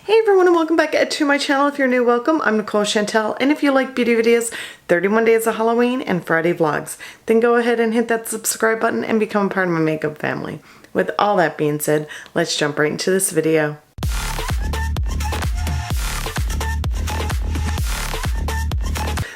Hey everyone, and welcome back to my channel. If you're new, welcome. I'm Nicole Chantell, and if you like beauty videos, 31 days of Halloween and Friday vlogs, then go ahead and hit that subscribe button and become a part of my makeup family. With all that being said, let's jump right into this video.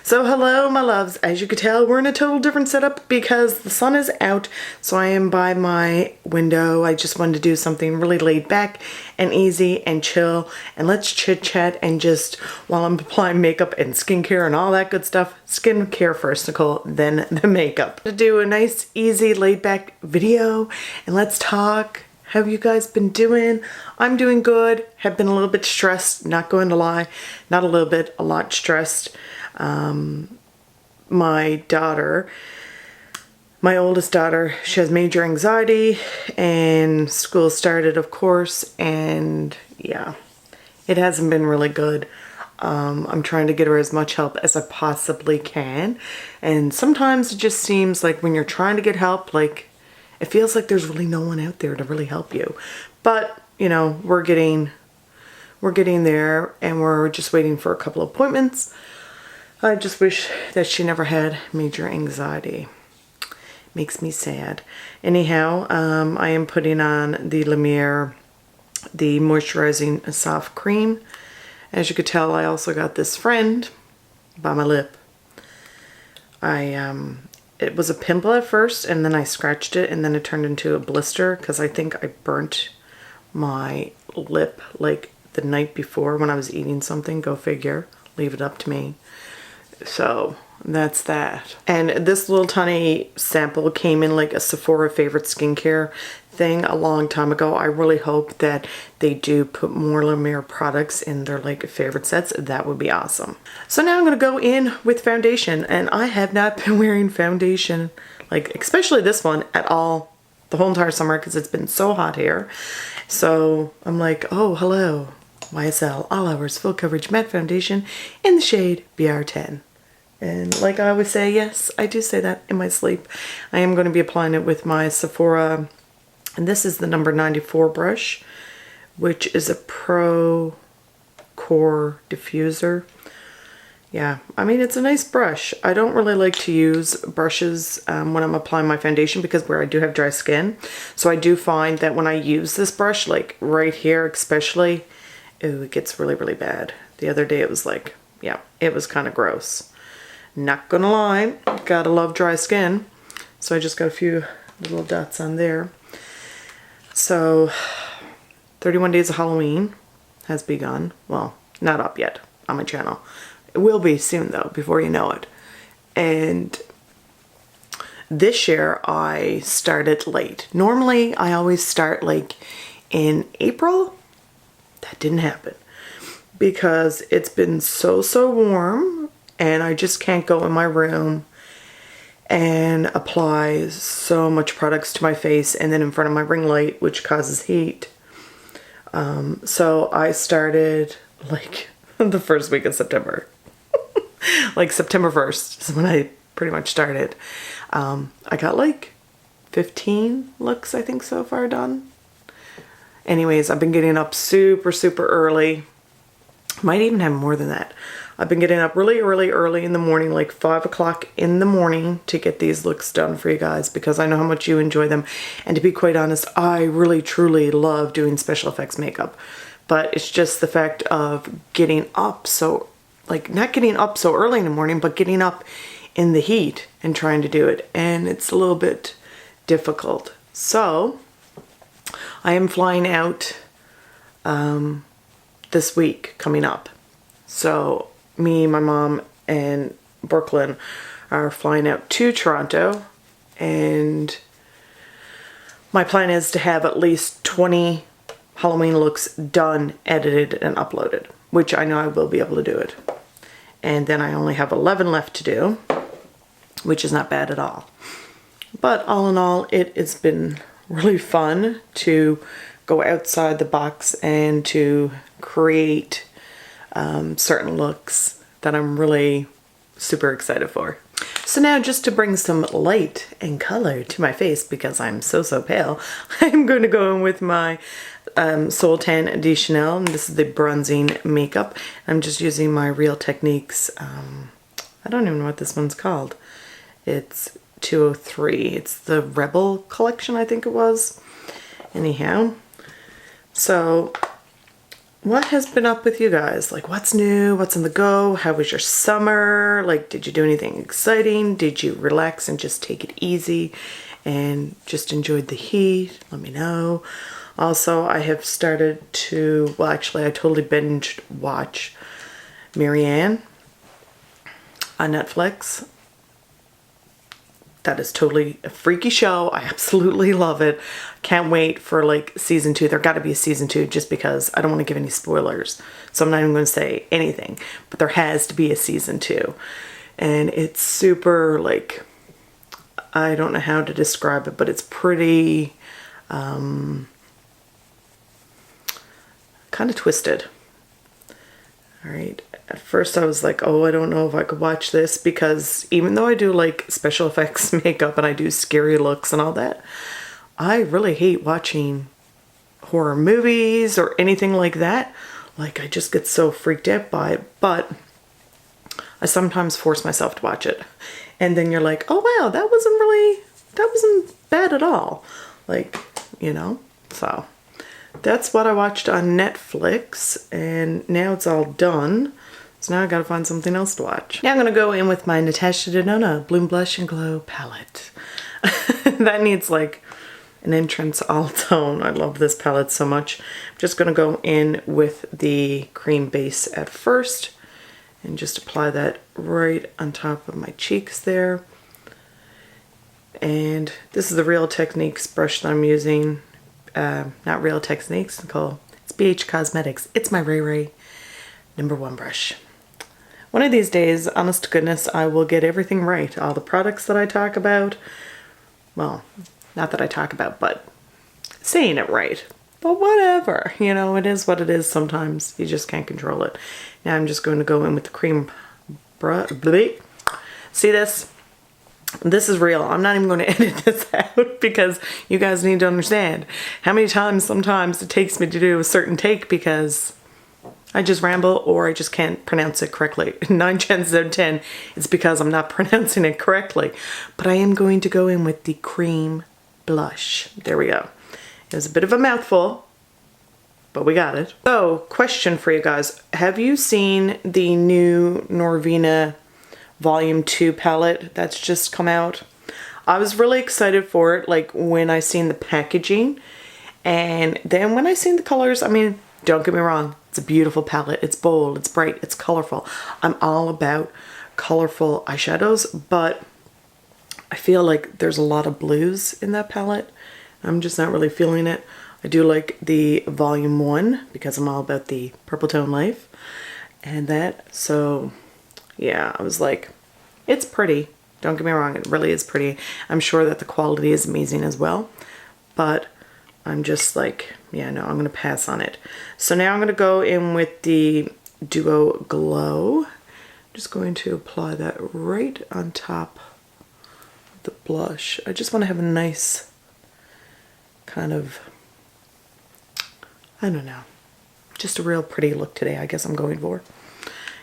So hello my loves, as you can tell we're in a total different setup because the sun is out, so I am by my window. I just wanted to do something really laid back and easy and chill, and let's chit chat and just, while I'm applying makeup and skincare and all that good stuff, skincare first Nicole, then the makeup. To do a nice easy laid back video and let's talk. How have you guys been doing? I'm doing good, have been a little bit stressed, not going to lie, not a little bit, a lot stressed. My daughter, my oldest daughter, she has major anxiety and school started, of course, and yeah, it hasn't been really good. I'm trying to get her as much help as I possibly can, and sometimes it just seems like when you're trying to get help, like it feels like there's really no one out there to really help you. But you know, we're getting there, and we're just waiting for a couple of appointments. I just wish that she never had major anxiety. Makes me sad. Anyhow, I am putting on the Lumiere, the moisturizing soft cream. As you could tell, I also got this friend by my lip. It was a pimple at first, and then I scratched it, and then it turned into a blister because I think I burnt my lip like the night before when I was eating something. Go figure. Leave it up to me. So that's that. And this little tiny sample came in like a Sephora favorite skincare thing a long time ago. I really hope that they do put more Lumiere products in their like favorite sets. That would be awesome. So now I'm going to go in with foundation, and I have not been wearing foundation, like especially this one, at all the whole entire summer because it's been so hot here. So I'm like, oh hello, YSL All Hours Full Coverage Matte Foundation in the shade BR10. And like I always say, yes, I do say that in my sleep. I am going to be applying it with my Sephora, and this is the number 94 brush, which is a Pro Core diffuser. Yeah, I mean, it's a nice brush. I don't really like to use brushes when I'm applying my foundation because where I do have dry skin. So I do find that when I use this brush, like right here especially, ooh, it gets really, really bad. The other day it was like, yeah, it was kind of gross. Not gonna lie, gotta love dry skin. So I just got a few little dots on there. So 31 days of Halloween has begun. Well, not up yet on my channel. It will be soon though, before you know it. And this year I started late. Normally I always start like in April. That didn't happen because it's been so warm, and I just can't go in my room and apply so much products to my face and then in front of my ring light, which causes heat. So I started like the first week of September. Like September 1st is when I pretty much started. I got like 15 looks I think so far done. Anyways, I've been getting up super early. Might even have more than that. I've been getting up really early in the morning, like 5 o'clock in the morning, to get these looks done for you guys because I know how much you enjoy them. And to be quite honest, I really truly love doing special effects makeup. But it's just the fact of getting up so, like not getting up so early in the morning, but getting up in the heat and trying to do it. And it's a little bit difficult. So I am flying out this week coming up. So me, my mom, and Brooklyn are flying out to Toronto, and my plan is to have at least 20 Halloween looks done, edited, and uploaded, which I know I will be able to do it. And then I only have 11 left to do, which is not bad at all. But all in all, it has been really fun to go outside the box and to create certain looks that I'm really super excited for. So now, just to bring some light and color to my face, because I'm so pale, I'm going to go in with my Soul Tan de Chanel, and this is the bronzing makeup. I'm just using my Real Techniques, I don't even know what this one's called. It's 203. It's the Rebel collection, I think it was. Anyhow, so what has been up with you guys? Like, what's new? What's on the go? How was your summer? Like, did you do anything exciting? Did you relax and just take it easy and just enjoyed the heat? Let me know. Also, I have started to, well, actually, I totally binged watch Marianne on Netflix. That is totally a freaky show. I absolutely love it. Can't wait for like season 2. There got to be a season 2 just because I don't want to give any spoilers. So I'm not even going to say anything. But there has to be a season 2. And it's super like, I don't know how to describe it, but it's pretty kind of twisted. All right. At first I was like, oh, I don't know if I could watch this, because even though I do like special effects makeup and I do scary looks and all that, I really hate watching horror movies or anything like that. Like, I just get so freaked out by it, but I sometimes force myself to watch it. And then you're like, oh wow, that wasn't bad at all. Like, you know, so that's what I watched on Netflix, and now it's all done. So now I gotta find something else to watch. Now I'm gonna go in with my Natasha Denona Bloom Blush and Glow palette. That needs like an entrance all tone. I love this palette so much. I'm just gonna go in with the cream base at first and just apply that right on top of my cheeks there. And this is the Real Techniques brush that I'm using. Not Real Techniques, Nicole. It's BH Cosmetics. It's my Ray Ray #1 brush. One of these days, honest to goodness, I will get everything right. All the products that I talk about, well, not that I talk about, but saying it right. But whatever, you know, it is what it is sometimes. You just can't control it. Now I'm just going to go in with the cream brush. See this? This is real. I'm not even going to edit this out because you guys need to understand how many times sometimes it takes me to do a certain take because I just ramble or I just can't pronounce it correctly. 9 chances out of 10, it's because I'm not pronouncing it correctly. But I am going to go in with the cream blush. There we go. It was a bit of a mouthful, but we got it. So, question for you guys. Have you seen the new Norvina Volume 2 palette that's just come out? I was really excited for it, like when I seen the packaging, and then when I seen the colors, I mean, don't get me wrong, it's a beautiful palette. It's bold, it's bright, it's colorful. I'm all about colorful eyeshadows, but I feel like there's a lot of blues in that palette. I'm just not really feeling it. I do like the Volume 1 because I'm all about the purple tone life and that, so yeah, I was like, it's pretty. Don't get me wrong, it really is pretty. I'm sure that the quality is amazing as well, but I'm just like, yeah, no, I'm going to pass on it. So now I'm going to go in with the Duo Glow. Just going to apply that right on top of the blush. I just want to have a nice kind of, I don't know, just a real pretty look today, I guess I'm going for.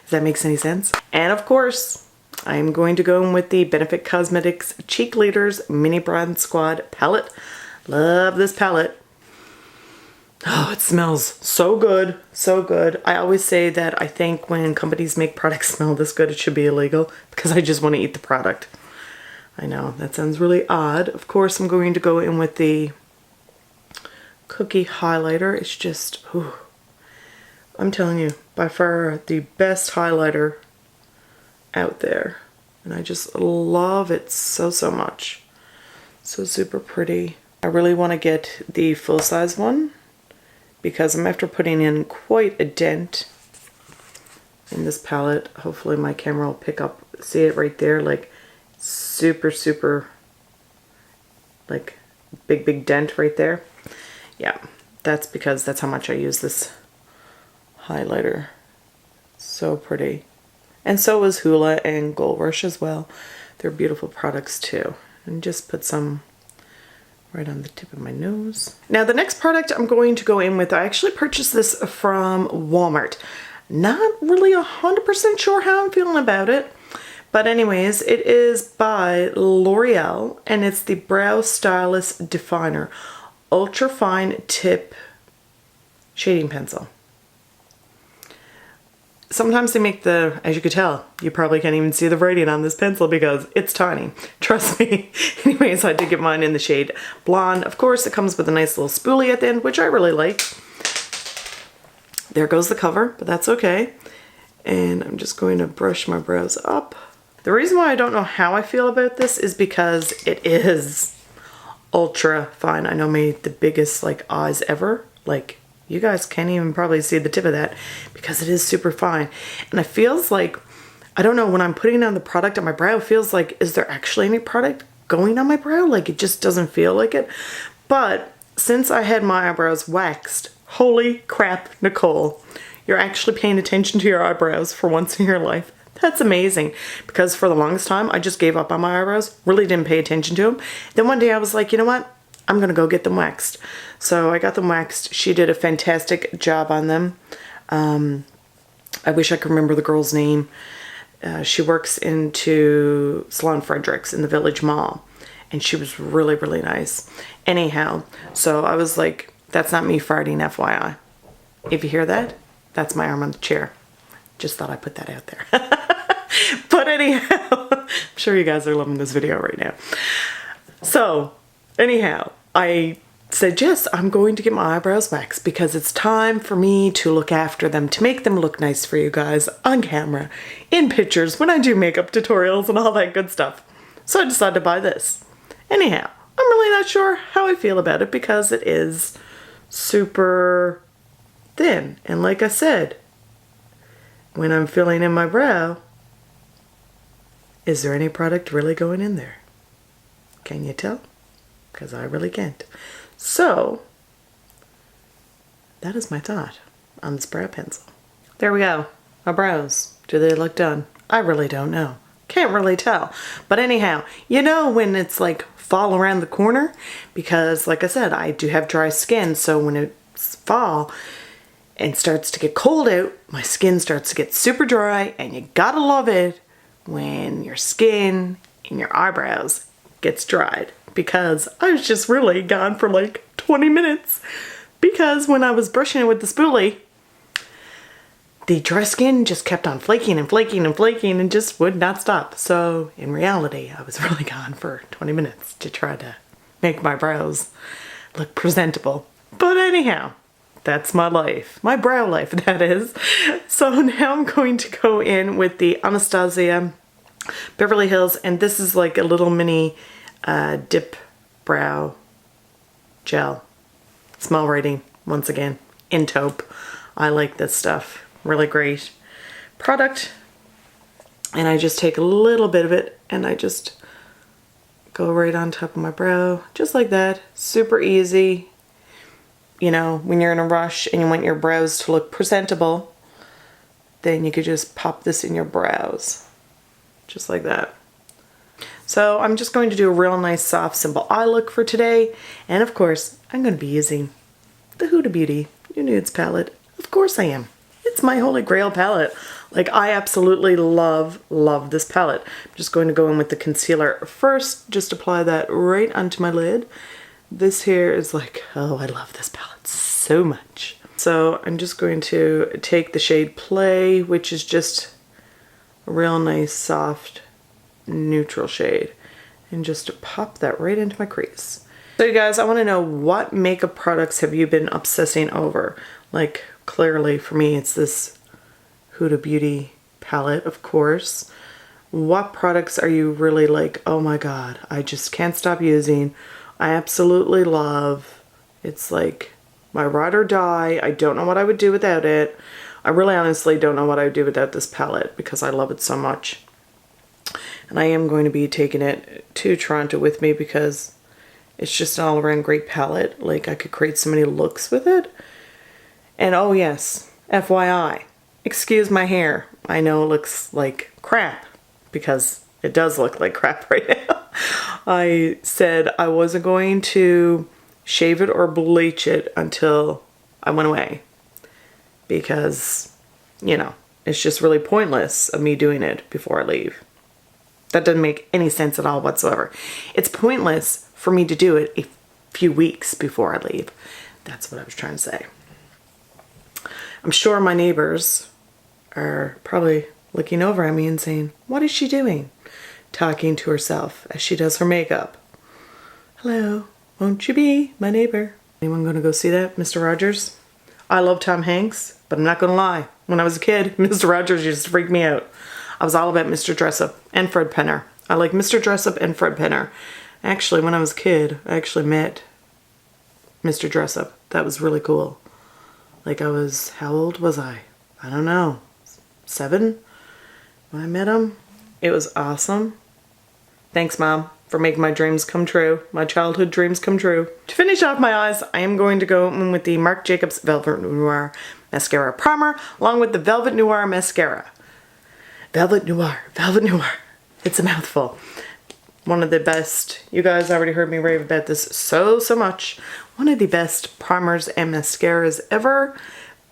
If that makes any sense. And of course, I'm going to go in with the Benefit Cosmetics Cheek Leaders Mini Bronze Squad palette. Love this palette. Oh, it smells so good, so good. I always say that I think when companies make products smell this good, it should be illegal because I just want to eat the product. I know, that sounds really odd. Of course, I'm going to go in with the Cookie Highlighter. It's just, ooh, I'm telling you, by far the best highlighter out there. And I just love it so, so much. So super pretty. I really want to get the full-size one because I'm after putting in quite a dent in this palette. Hopefully my camera will pick up, see it right there, like super, super, like big dent right there. Yeah, that's because that's how much I use this highlighter. So pretty. And so is Huda and Gold Rush as well. They're beautiful products too. And just put some right on the tip of my nose. Now the next product I'm going to go in with, I actually purchased this from Walmart. Not really 100% sure how I'm feeling about it. But anyways, it is by L'Oreal and it's the Brow Stylist Definer Ultra Fine Tip Shading Pencil. Sometimes they make the, as you could tell, you probably can't even see the writing on this pencil because it's tiny. Trust me. Anyways, I did get mine in the shade Blonde. Of course, it comes with a nice little spoolie at the end, which I really like. There goes the cover, but that's okay. And I'm just going to brush my brows up. The reason why I don't know how I feel about this is because it is ultra fine. I know made the biggest like eyes ever. Like, you guys can't even probably see the tip of that because it is super fine. And it feels like, I don't know, when I'm putting on the product on my brow, it feels like, is there actually any product going on my brow? Like, it just doesn't feel like it. But since I had my eyebrows waxed, holy crap, Nicole, you're actually paying attention to your eyebrows for once in your life. That's amazing, because for the longest time, I just gave up on my eyebrows, really didn't pay attention to them. Then one day I was like, you know what? I'm gonna go get them waxed. So I got them waxed. She did a fantastic job on them. I wish I could remember the girl's name. She works into Salon Fredericks in the Village Mall, and she was really, really nice. Anyhow, so I was like, that's not me farting, FYI. If you hear that, that's my arm on the chair. Just thought I'd put that out there. But anyhow, I'm sure you guys are loving this video right now. So anyhow, I said, yes, I'm going to get my eyebrows waxed because it's time for me to look after them, to make them look nice for you guys on camera, in pictures, when I do makeup tutorials and all that good stuff. So I decided to buy this. Anyhow, I'm really not sure how I feel about it because it is super thin. And like I said, when I'm filling in my brow, is there any product really going in there? Can you tell? Because I really can't. So, that is my thought on this brow pencil. There we go. My brows. Do they look done? I really don't know. Can't really tell. But anyhow, you know when it's like fall around the corner? Because like I said, I do have dry skin, so when it's fall and starts to get cold out, my skin starts to get super dry, and you gotta love it when your skin and your eyebrows gets dried. Because I was just really gone for like 20 minutes. Because when I was brushing it with the spoolie, the dry skin just kept on flaking and flaking and flaking and just would not stop. So in reality, I was really gone for 20 minutes to try to make my brows look presentable. But anyhow, that's my life. My brow life, that is. So now I'm going to go in with the Anastasia Beverly Hills, and this is like a little mini dip brow gel. Small writing, once again, in taupe. I like this stuff. Really great product. And I just take a little bit of it and I just go right on top of my brow, just like that. Super easy. You know, when you're in a rush and you want your brows to look presentable, then you could just pop this in your brows. Just like that. So I'm just going to do a real nice soft simple eye look for today. And of course, I'm going to be using the Huda Beauty New Nudes palette. Of course I am. It's my holy grail palette. Like, I absolutely love this palette. I'm just going to go in with the concealer first. Just apply that right onto my lid. This here is like, oh, I love this palette so much. So I'm just going to take the shade Play, which is just a real nice soft neutral shade, and just pop that right into my crease. So you guys, I want to know, what makeup products have you been obsessing over? Like, clearly for me it's this Huda Beauty palette, of course. What products are you really like, oh my god, I just can't stop using, I absolutely love, it's like my ride or die, I don't know what I would do without it. I really honestly don't know what I would do without this palette because I love it so much. And I am going to be taking it to Toronto with me because it's just an all around great palette. Like, I could create so many looks with it. And oh yes, FYI, excuse my hair. I know it looks like crap because It does look like crap right now. I said I wasn't going to shave it or bleach it until I went away. Because, you know, it's just really pointless of me doing it before I leave. That doesn't make any sense at all whatsoever. It's pointless for me to do it a few weeks before I leave. That's what I was trying to say. I'm sure my neighbors are probably looking over at me and saying, what is she doing? Talking to herself as she does her makeup. Hello, won't you be my neighbor? Anyone gonna go see that, Mr. Rogers? I love Tom Hanks, but I'm not gonna lie. When I was a kid, Mr. Rogers used to freak me out. I was all about Mr. Dressup and Fred Penner. I like Mr. Dressup and Fred Penner. Actually, when I was a kid, I actually met Mr. Dressup. That was really cool. Like I was, how old was I? I don't know, 7 when I met him. It was awesome. Thanks, Mom, for making my dreams come true. My childhood dreams come true. To finish off my eyes, I am going to go in with the Marc Jacobs Velvet Noir Mascara Primer, along with the Velvet Noir Mascara. Velvet Noir, Velvet Noir. It's a mouthful. One of the best, you guys already heard me rave about this so much. One of the best primers and mascaras ever.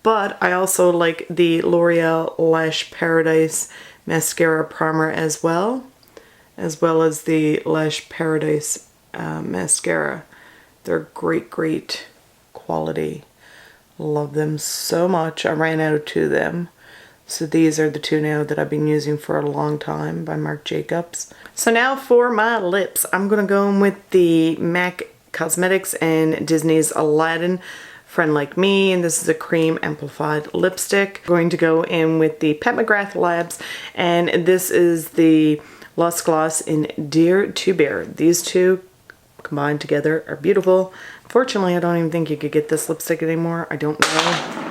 But I also like the L'Oreal Lash Paradise Mascara Primer as well as the Lash Paradise Mascara. They're great quality. Love them so much. I ran out of 2 of them. So these are the 2 now that I've been using for a long time by Marc Jacobs. So now for my lips, I'm going to go in with the MAC Cosmetics and Disney's Aladdin Friend Like Me, and this is a cream amplified lipstick. I'm going to go in with the McGrath Labs, and this is the Lost Gloss in Dear to Bear. These 2 combined together are beautiful. Fortunately, I don't even think you could get this lipstick anymore. I don't know.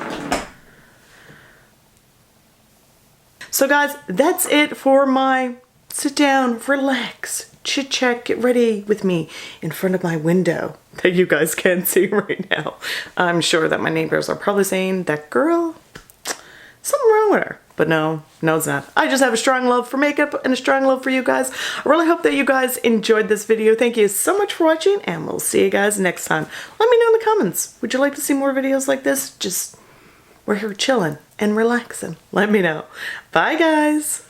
So guys, that's it for my sit down, relax, chit chat, get ready with me in front of my window that you guys can't see right now. I'm sure that my neighbors are probably saying, that girl, something wrong with her. But no, it's not. I just have a strong love for makeup and a strong love for you guys. I really hope that you guys enjoyed this video. Thank you so much for watching, and we'll see you guys next time. Let me know in the comments. Would you like to see more videos like this? Just, we're here chilling and relaxing. Let me know. Bye, guys.